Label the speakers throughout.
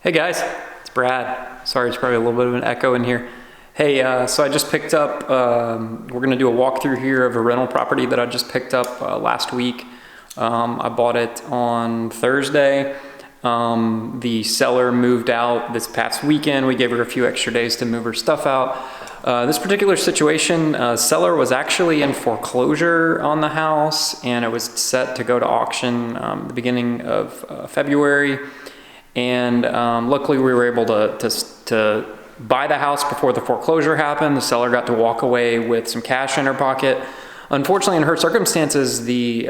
Speaker 1: Hey guys, it's Brad. Sorry, it's probably a little bit of an echo in here. Hey, so I just picked up, we're gonna do a walkthrough here of a rental property that I just picked up last week. I bought it on Thursday. The seller moved out this past weekend. We gave her a few extra days to move her stuff out. This particular situation, seller was actually in foreclosure on the house, and it was set to go to auction the beginning of February. And luckily we were able to buy the house before the foreclosure happened. The seller got to walk away with some cash in her pocket. Unfortunately, in her circumstances, this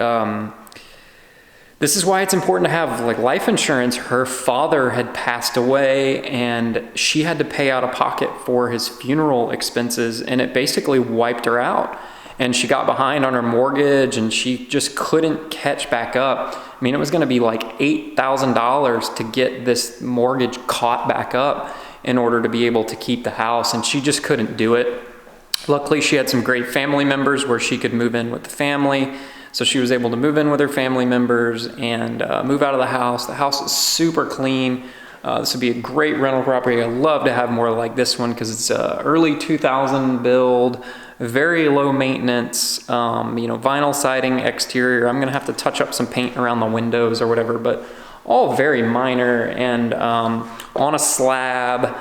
Speaker 1: is why it's important to have like life insurance. Her father had passed away and she had to pay out of pocket for his funeral expenses, and it basically wiped her out. And she got behind on her mortgage and she just couldn't catch back up. I mean, it was gonna be like $8,000 to get this mortgage caught back up in order to be able to keep the house, and she just couldn't do it. Luckily, she had some great family members where she could move in with the family. So she was able to move in with her family members and move out of the house. The house is super clean. This would be a great rental property. I'd love to have more like this one because it's early 2000 build, very low maintenance, vinyl siding exterior. I'm gonna have to touch up some paint around the windows or whatever, but all very minor and on a slab.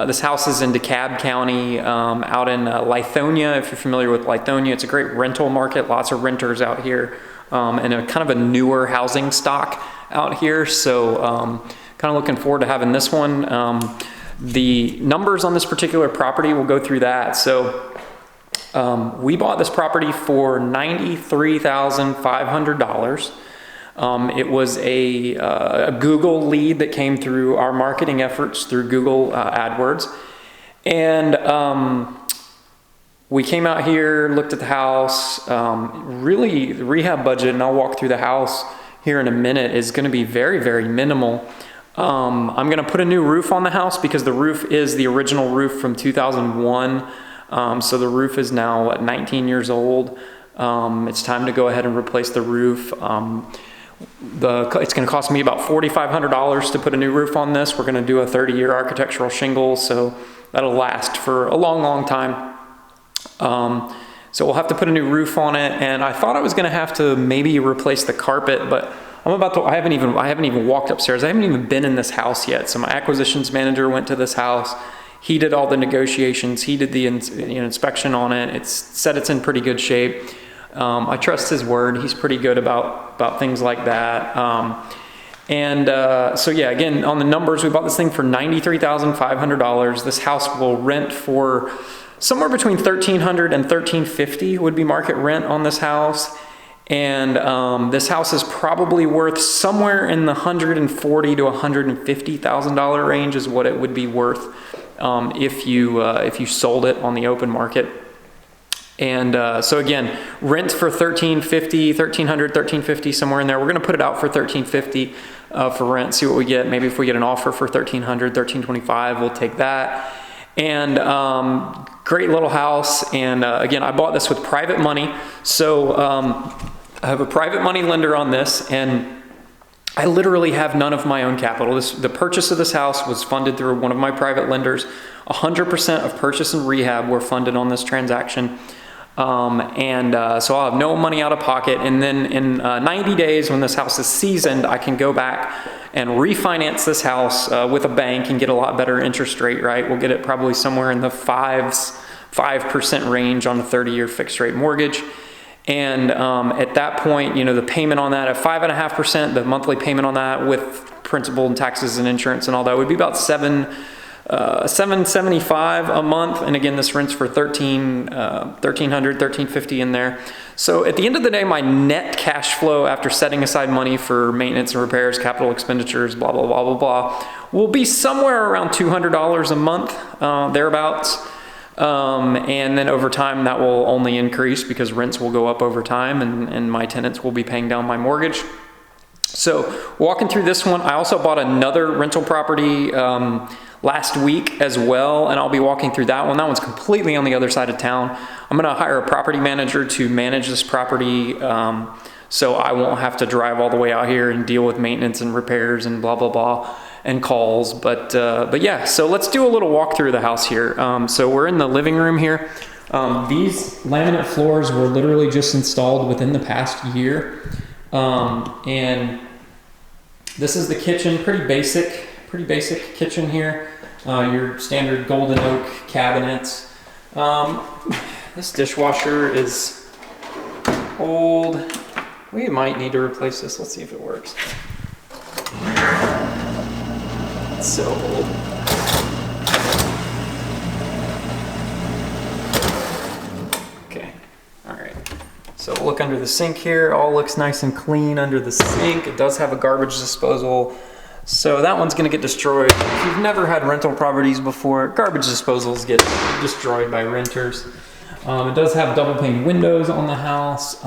Speaker 1: This house is in DeKalb County, out in Lithonia. If you're familiar with Lithonia, it's a great rental market. Lots of renters out here, and a kind of a newer housing stock out here. So kind of looking forward to having this one. The numbers on this particular property, we'll go through that. So we bought this property for $93,500. It was a Google lead that came through our marketing efforts through Google AdWords. And we came out here, looked at the house. Really, the rehab budget, and I'll walk through the house here in a minute, is gonna be very, very minimal. I'm gonna put a new roof on the house because the roof is the original roof from 2001. So the roof is now 19 years old. It's time to go ahead and replace the roof. It's going to cost me about $4,500 to put a new roof on this. We're going to do a 30-year architectural shingle, so that'll last for a long, long time. So we'll have to put a new roof on it, and I thought I was going to have to maybe replace the carpet, but I haven't even walked upstairs. I haven't even been in this house yet. So my acquisitions manager went to this house. He did all the negotiations. He did the inspection on it. It's said it's in pretty good shape. I trust his word. He's pretty good about things like that. So yeah, again, on the numbers, we bought this thing for $93,500. This house will rent for somewhere between $1,300 and $1,350 would be market rent on this house. And this house is probably worth somewhere in the $140,000 to $150,000 range is what it would be worth if you sold it on the open market. And so again, rent for $1,350, $1,300, $1,350, somewhere in there. We're gonna put it out for $1,350 for rent, see what we get. Maybe if we get an offer for $1,300, $1,325, we'll take that. And great little house. And again, I bought this with private money. So I have a private money lender on this, and I literally have none of my own capital. The purchase of this house was funded through one of my private lenders. 100% of purchase and rehab were funded on this transaction. So I'll have no money out of pocket. And then in 90 days, when this house is seasoned, I can go back and refinance this house with a bank and get a lot better interest rate, right? We'll get it probably somewhere in the 5% range on a 30-year fixed rate mortgage. And at that point, the payment on that at 5.5%, the monthly payment on that with principal and taxes and insurance and all that would be about $775 a month. And again, this rents for $1,300, $1,350 in there. So at the end of the day, my net cash flow after setting aside money for maintenance and repairs, capital expenditures, blah, blah, blah, blah, blah, will be somewhere around $200 a month, thereabouts. And then over time that will only increase because rents will go up over time, and my tenants will be paying down my mortgage. So walking through this one, I also bought another rental property last week as well, and I'll be walking through that one. That one's completely on the other side of town. I'm gonna hire a property manager to manage this property, so I won't have to drive all the way out here and deal with maintenance and repairs and blah, blah, blah. and calls. But yeah, so let's do a little walkthrough of the house here. So we're in the living room here. These laminate floors were literally just installed within the past year. And this is the kitchen, pretty basic kitchen here. Your standard golden oak cabinets. This dishwasher is old. We might need to replace this. Let's see if it works. It's so old. Okay, all right. So we'll look under the sink here. All looks nice and clean under the sink. It does have a garbage disposal. So that one's gonna get destroyed. If you've never had rental properties before, garbage disposals get destroyed by renters. It does have double pane windows on the house.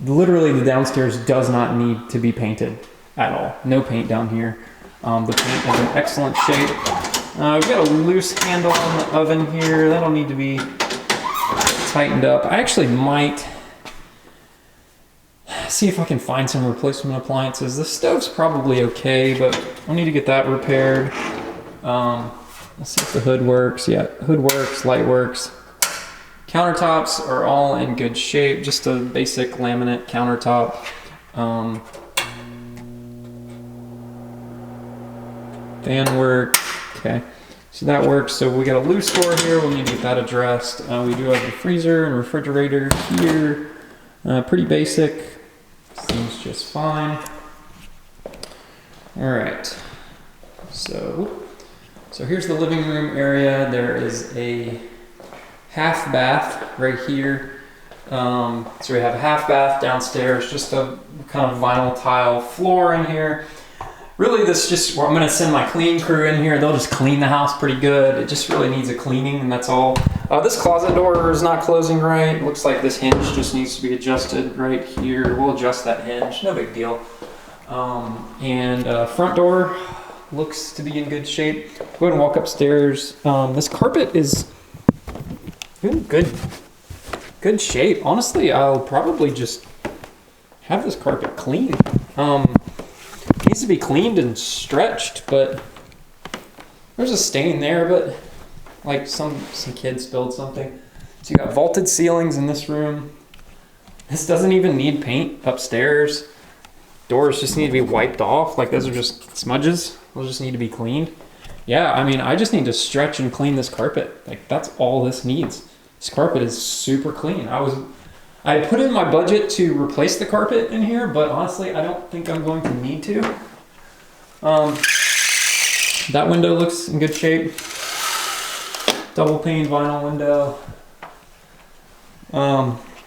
Speaker 1: Literally the downstairs does not need to be painted at all. No paint down here. The paint is in excellent shape. We've got a loose handle on the oven here. That'll need to be tightened up. I actually might see if I can find some replacement appliances. The stove's probably okay, but I'll need to get that repaired. Let's see if the hood works. Yeah, hood works, light works. Countertops are all in good shape, just a basic laminate countertop. Fan work, okay. So that works. So we got a loose door here, we'll need to get that addressed. We do have the freezer and refrigerator here. Pretty basic, seems just fine. All right, so here's the living room area. There is a half bath right here. So we have a half bath downstairs, just a kind of vinyl tile floor in here. Really this just, I'm gonna send my clean crew in here. They'll just clean the house pretty good. It just really needs a cleaning and that's all. This closet door is not closing right. Looks like this hinge just needs to be adjusted right here. We'll adjust that hinge, no big deal. Front door looks to be in good shape. Go ahead and walk upstairs. This carpet is in good shape. Honestly, I'll probably just have this carpet cleaned. Needs to be cleaned and stretched, but there's a stain there, but like some kid spilled something. So you got vaulted ceilings in this room. This doesn't even need paint upstairs. Doors just need to be wiped off. Like those are just smudges. They'll just need to be cleaned. Yeah, I mean, I just need to stretch and clean this carpet. Like that's all this needs. This carpet is super clean. I put in my budget to replace the carpet in here, but honestly, I don't think I'm going to need to. That window looks in good shape. Double pane vinyl window.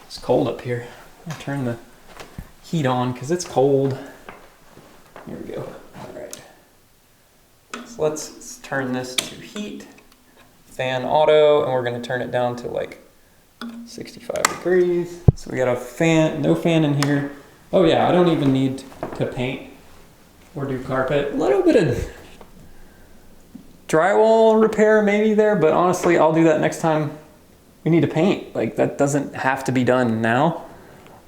Speaker 1: It's cold up here. I'll turn the heat on because it's cold. Here we go. All right. So let's turn this to heat. Fan auto, and we're going to turn it down to like 65 degrees. So we got a fan, no fan in here. Oh yeah, I don't even need to paint or do carpet. A little bit of drywall repair maybe there, but honestly, I'll do that next time we need to paint. Like that doesn't have to be done now.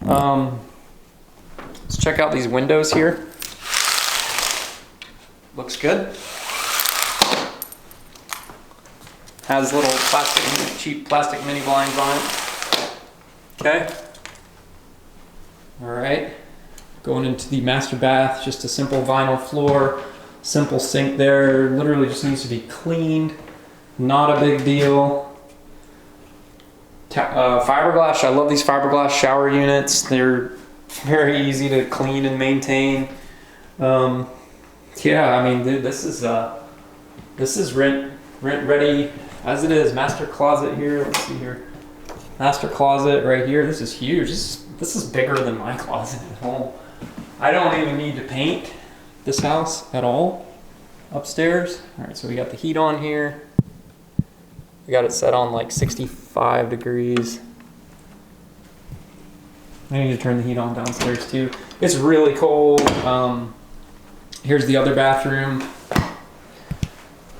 Speaker 1: Let's check out these windows here. Looks good. Has little cheap plastic mini blinds on it. Okay. All right. Going into the master bath, just a simple vinyl floor, simple sink there. Literally just needs to be cleaned. Not a big deal. Fiberglass, I love these fiberglass shower units. They're very easy to clean and maintain. Yeah, I mean, dude, this is rent ready as it is. Master closet here. Let's see here. Master closet right here. This is huge. This is bigger than my closet at home. I don't even need to paint this house at all upstairs. All right, so we got the heat on here. We got it set on like 65 degrees. I need to turn the heat on downstairs too. It's really cold. Here's the other bathroom.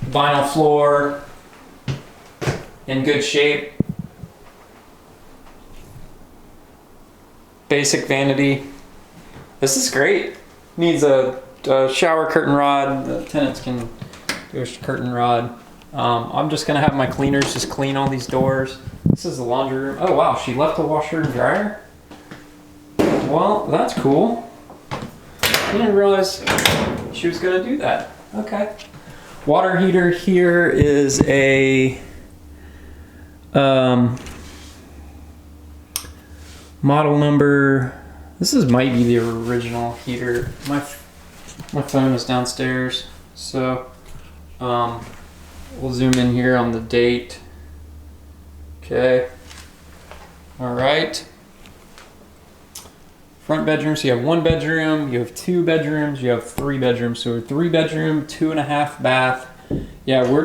Speaker 1: Vinyl floor, in good shape. Basic vanity. This is great. Needs a shower curtain rod. The tenants can do a curtain rod. I'm just gonna have my cleaners just clean all these doors. This is the laundry room. Oh wow, she left the washer and dryer? Well, that's cool. I didn't realize she was gonna do that. Okay. Water heater here is a model number. This might be the original heater. My phone is downstairs, so we'll zoom in here on the date. Okay. All right. Front bedroom, so you have 1 bedroom, you have 2 bedrooms, you have 3 bedrooms. So 3 bedroom, 2.5 bath. Yeah, we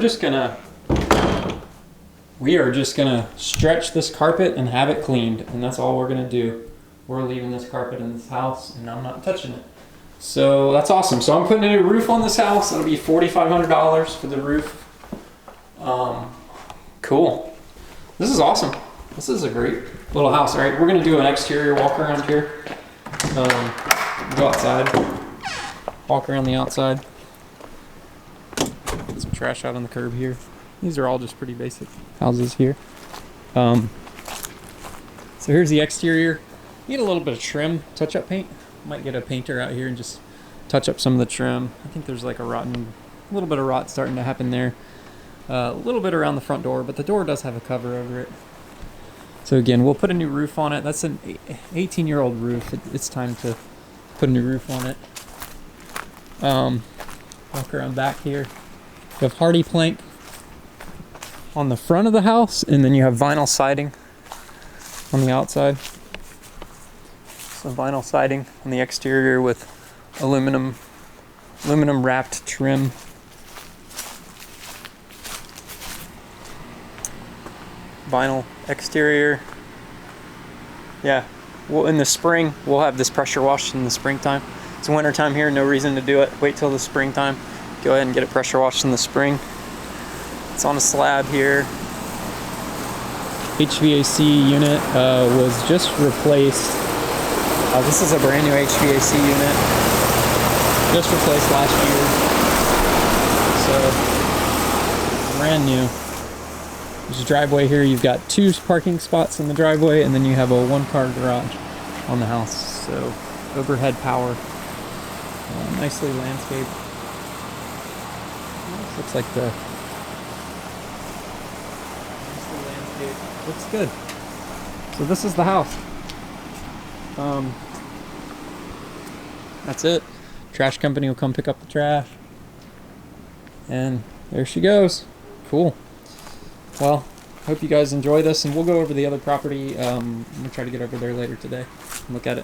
Speaker 1: are just gonna stretch this carpet and have it cleaned, and that's all we're gonna do. We're leaving this carpet in this house, and I'm not touching it. So that's awesome. So I'm putting a new roof on this house. It'll be $4,500 for the roof. Cool. This is awesome. This is a great little house. All right, we're gonna do an exterior walk around here. Go outside, walk around the outside. Put some trash out on the curb here. These are all just pretty basic houses here. So here's the exterior. Need a little bit of trim, touch-up paint. Might get a painter out here and just touch up some of the trim. I think there's like a little bit of rot starting to happen there. A little bit around the front door, but the door does have a cover over it. So again, we'll put a new roof on it. That's an 18-year-old roof. It's time to put a new roof on it. Walk around back here. You have hardy plank on the front of the house, and then you have vinyl siding on the outside. So vinyl siding on the exterior with aluminum wrapped trim. Vinyl exterior. Yeah, well, in the spring we'll have this pressure washed in the springtime. It's winter time here, no reason to do it. Wait till the springtime. Go ahead and get it pressure washed in the spring. It's on a slab here. HVAC unit was just replaced. This is a brand new HVAC unit. Just replaced last year. So brand new. There's a driveway here. You've got 2 parking spots in the driveway, and then you have a 1-car garage on the house. So overhead power. Nicely landscaped. Looks like nicely landscaped. Looks good. So this is the house. That's it. Trash company will come pick up the trash. And there she goes. Cool. Well, hope you guys enjoy this, and we'll go over the other property. I'm going to try to get over there later today and look at it.